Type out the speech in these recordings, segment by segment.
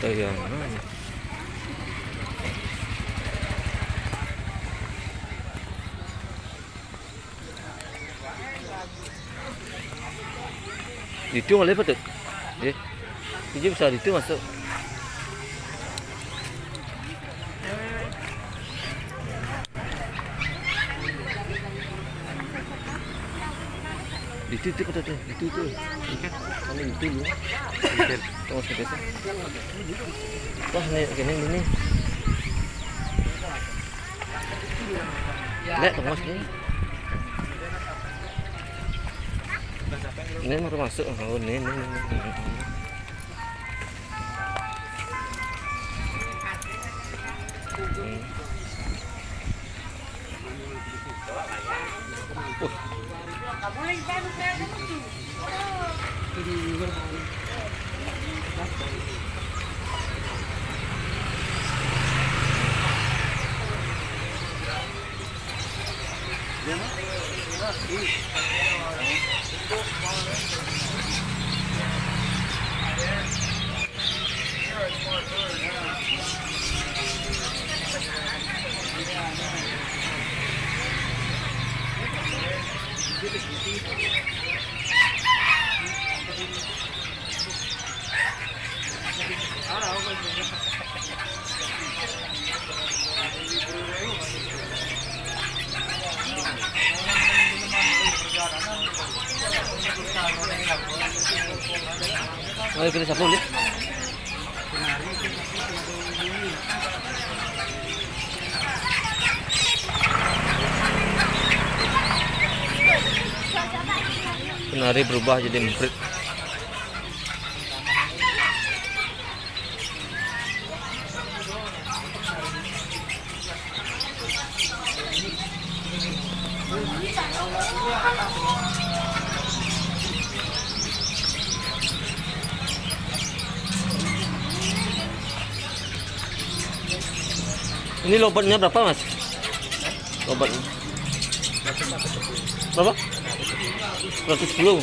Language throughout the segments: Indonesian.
Ayan. Itu nggak lepas tuh. Ini besar itu masuk. Itu kata tuh, itu. Kami itu lu. Tunggu sebentar. Wah, ini. Lihat Mas ini. Ini baru masuk. Oh, ini. Ayo kita sapu lihat. Penari berubah jadi murid. Ini lobotnya berapa, Mas? Lobotnya berapa? 110.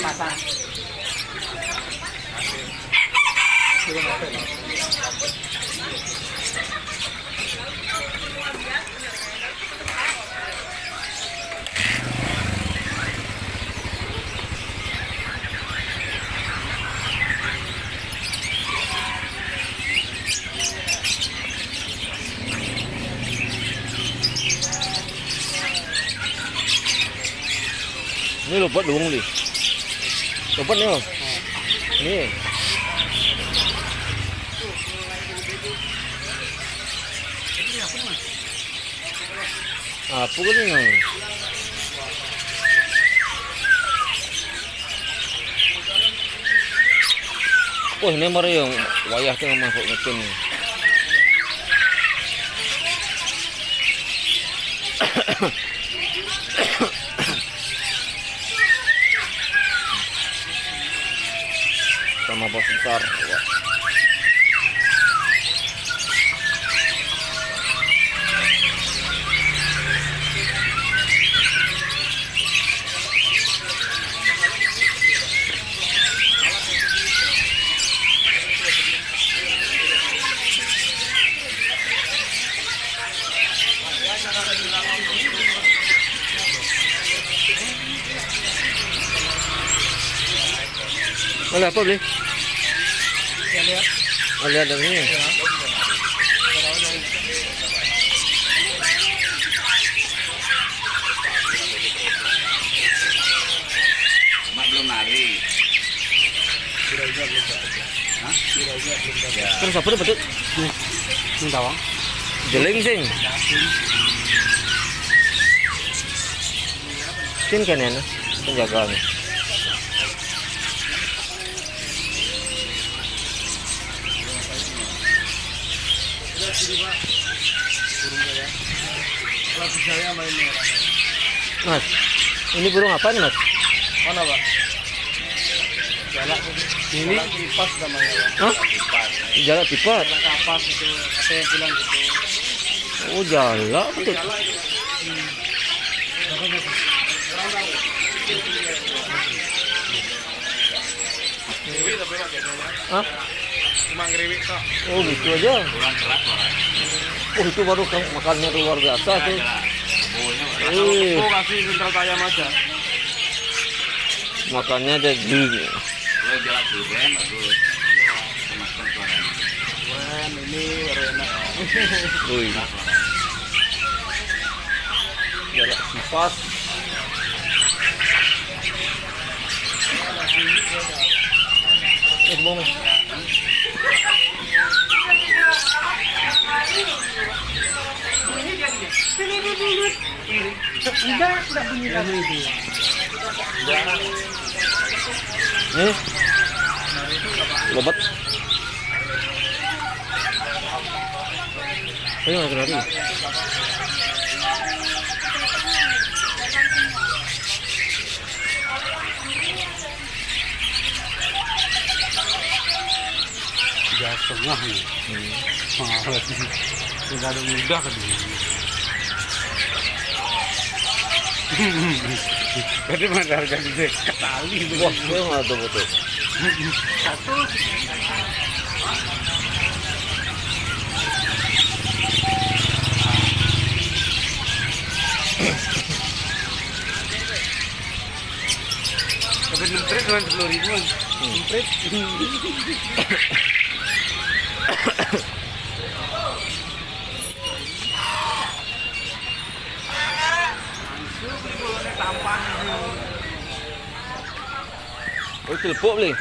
Pasang. Ini lobot dong nih. Lobot nih. Nih. Apa ini? Oh, ini mari yang wayah tuh masuk mesin. Sama bos besar. Wah. Ada apa beli? Lihat. Ada ini. Mak belum lari. Terus apa tuh betul? Ini tawang. Jeling sing. Tin kan ya, penjagaannya. Mas, ini burung apa nih, Mas? Mana, Pak? Ini kipas namanya. Hah? Jala tipat. Kapas itu apa yang bilang gitu. Oh jala betul. Kriwik tapi pakai Hah? cuma kriwik kok. Oh gitu aja. Kurang keras orangnya. Oh itu baru makannya luar biasa tuh. Oh kasih sentral ayam aja. Makannya jadi. Gue jalan durian bagus. Makan suaranya. Wen ini baru enak. Wih. Jala kipas. Bong. Udah bunyi lagi itu. Nih. Lobat. Ayo lari. Udah setengah nih. Sudah ada mudah kan ini. Tadi mana harga gede kali. Wah, gue nggak tahu betul. Satu. Tapi nempret cuma 10.000-an. Nempret. Oh, telepok boleh.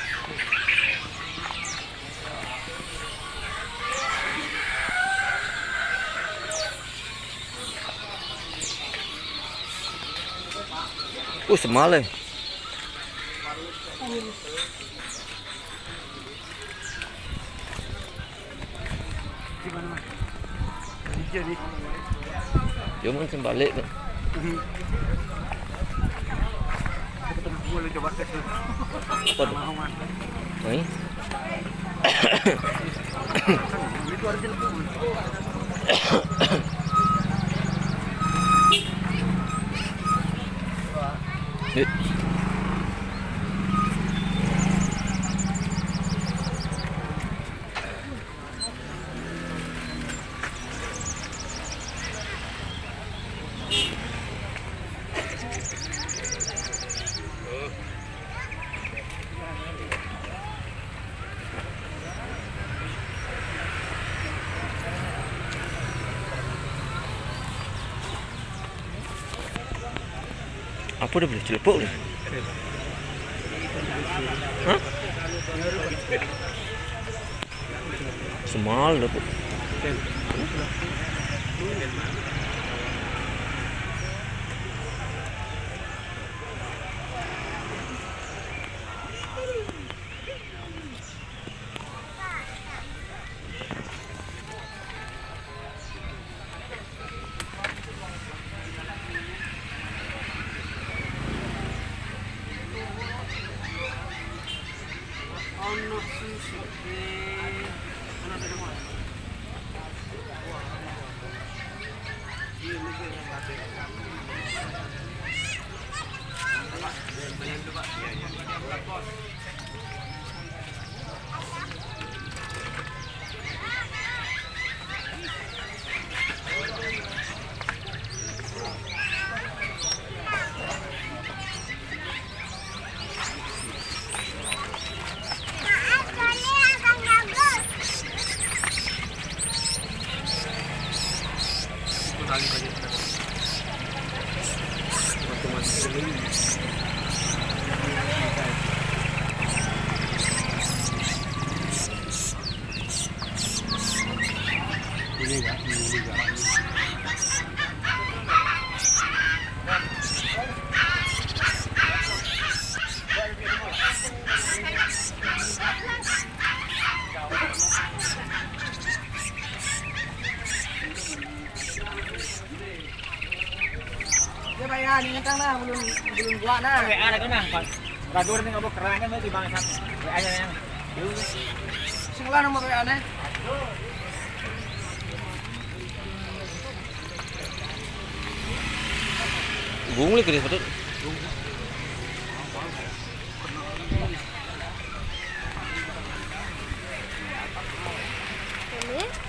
Oh, semalam. Gimana, Mas? Jadi. Cuma sembalik tu. Boleh coba tes dulu. Apa tu? Ini. Itu ada telepon. Apa dah boleh celepok ni? Hah? Semal dah pun. Ini enggak. Dia bayar ni kan lah belum buat dah. WA dah kena. Kadur nih ngabok kerangan di bangsa. Aja yang. Sing lanang mo kaya aneh. Bungli ke dia Ini